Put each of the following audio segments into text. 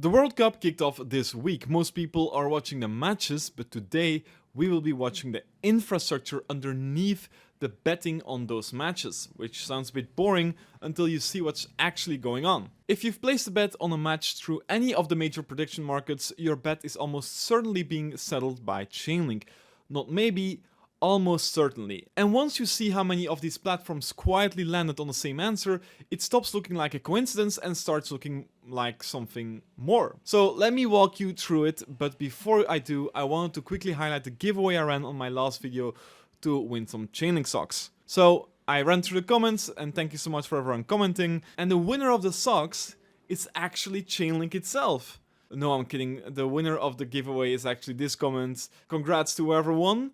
The World Cup kicked off this week. Most people are watching the matches, but today we will be watching the infrastructure underneath the betting on those matches, which sounds a bit boring until you see what's actually going on. If you've placed a bet on a match through any of the major prediction markets, your bet is almost certainly being settled by Chainlink. Not maybe, almost certainly. And once you see how many of these platforms quietly landed on the same answer, it stops looking like a coincidence and starts looking like something more. So let me walk you through it, but before I do, I wanted to quickly highlight the giveaway I ran on my last video to win some Chainlink socks. So I ran through the comments, and thank you so much for everyone commenting, and the winner of the socks is actually Chainlink itself. No, I'm kidding. The winner of the giveaway is actually this comment. Congrats to whoever won.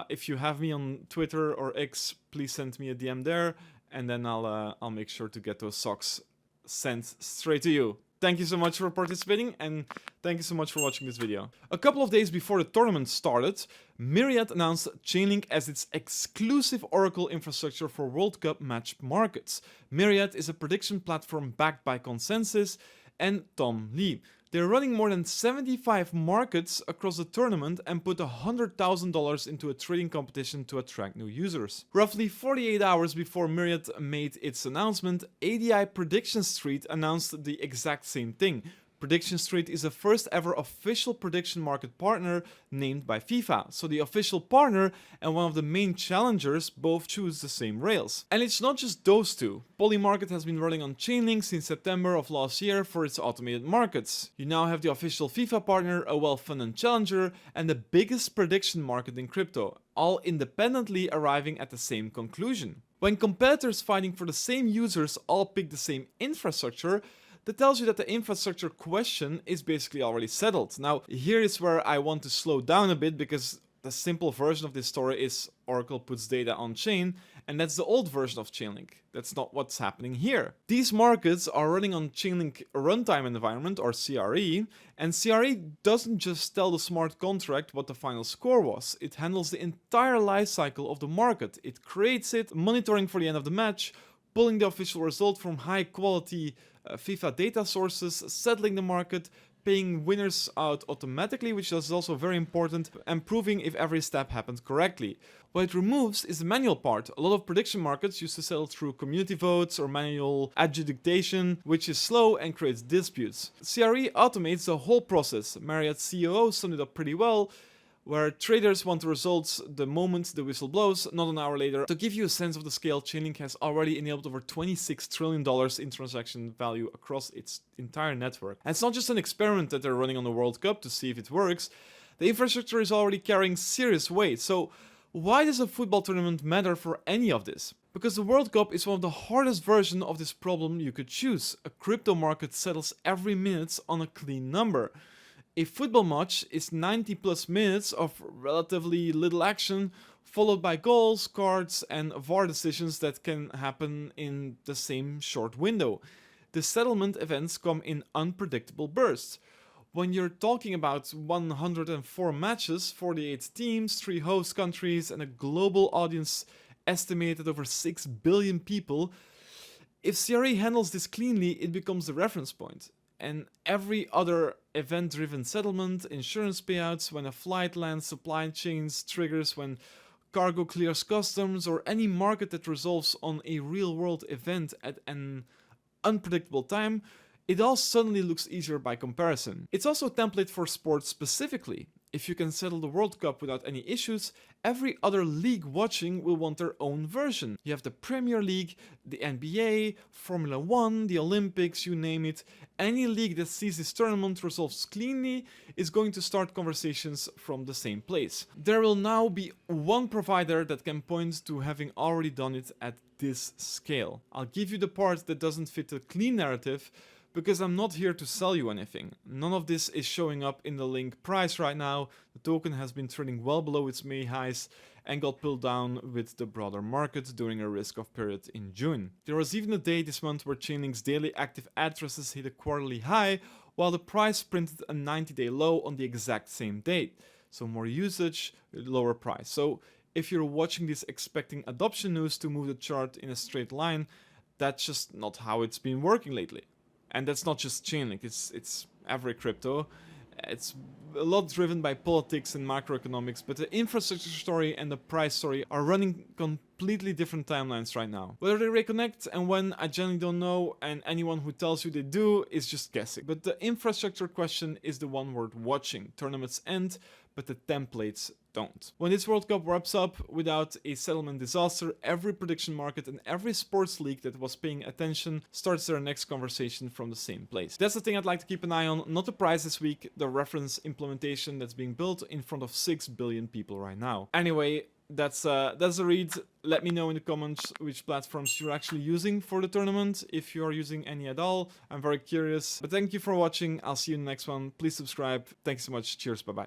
If you have me on Twitter or X, please send me a DM there, and then I'll make sure to get those socks sent straight to you. Thank you so much for participating, and thank you so much for watching this video. A couple of days before the tournament started, Myriad announced Chainlink as its exclusive Oracle infrastructure for World Cup match markets. Myriad is a prediction platform backed by ConsenSys and Tom Lee. They're running more than 75 markets across the tournament and put $100,000 into a trading competition to attract new users. Roughly 48 hours before Myriad made its announcement, ADI Predictstreet announced the exact same thing. Predictstreet is the first ever official prediction market partner named by FIFA, so the official partner and one of the main challengers both choose the same rails. And it's not just those two. Polymarket has been running on Chainlink since September of last year for its automated markets. You now have the official FIFA partner, a well-funded challenger, and the biggest prediction market in crypto, all independently arriving at the same conclusion. When competitors fighting for the same users all pick the same infrastructure, that tells you that the infrastructure question is basically already settled. Now, here is where I want to slow down a bit, because the simple version of this story is Oracle puts data on chain, and that's the old version of Chainlink. That's not what's happening here. These markets are running on Chainlink Runtime Environment, or CRE, and CRE doesn't just tell the smart contract what the final score was. It handles the entire lifecycle of the market. It creates it, monitoring for the end of the match, pulling the official result from high quality FIFA data sources, settling the market, paying winners out automatically, which is also very important, and proving if every step happened correctly. What it removes is the manual part. A lot of prediction markets used to settle through community votes or manual adjudication, which is slow and creates disputes. CRE automates the whole process. Myriad's COO summed it up pretty well, where traders want the results the moment the whistle blows, not an hour later. To give you a sense of the scale, Chainlink has already enabled over $26 trillion in transaction value across its entire network. And it's not just an experiment that they're running on the World Cup to see if it works. The infrastructure is already carrying serious weight. So why does a football tournament matter for any of this? Because the World Cup is one of the hardest versions of this problem you could choose. A crypto market settles every minute on a clean number. A football match is 90 plus minutes of relatively little action, followed by goals, cards, and VAR decisions that can happen in the same short window. The settlement events come in unpredictable bursts. When you're talking about 104 matches, 48 teams, 3 host countries, and a global audience estimated at over 6 billion people, if CRE handles this cleanly, it becomes the reference point. And every other event-driven settlement, insurance payouts, when a flight lands, supply chains triggers, when cargo clears customs, or any market that resolves on a real-world event at an unpredictable time, it all suddenly looks easier by comparison. It's also a template for sports specifically. If you can settle the World Cup without any issues, every other league watching will want their own version. You have the Premier League, the NBA, Formula 1, the Olympics, you name it. Any league that sees this tournament resolves cleanly is going to start conversations from the same place. There will now be one provider that can point to having already done it at this scale. I'll give you the part that doesn't fit the clean narrative, because I'm not here to sell you anything. None of this is showing up in the link price right now. The token has been trading well below its May highs and got pulled down with the broader market during a risk-off period in June. There was even a day this month where Chainlink's daily active addresses hit a quarterly high, while the price printed a 90-day low on the exact same date. So more usage, lower price. So if you're watching this expecting adoption news to move the chart in a straight line, that's just not how it's been working lately. And that's not just Chainlink, it's every crypto. It's a lot driven by politics and macroeconomics, but the infrastructure story and the price story are running completely different timelines right now. Whether they reconnect and when, I generally don't know, and anyone who tells you they do is just guessing. But the infrastructure question is the one worth watching. Tournaments end, but the templates don't. When this World Cup wraps up without a settlement disaster, every prediction market and every sports league that was paying attention starts their next conversation from the same place. That's the thing I'd like to keep an eye on, not the prize this week, the reference implementation that's being built in front of 6 billion people right now. Anyway, that's a read. Let me know in the comments which platforms you're actually using for the tournament, if you are using any at all. I'm very curious. But thank you for watching. I'll see you in the next one. Please subscribe. Thanks so much. Cheers. Bye-bye.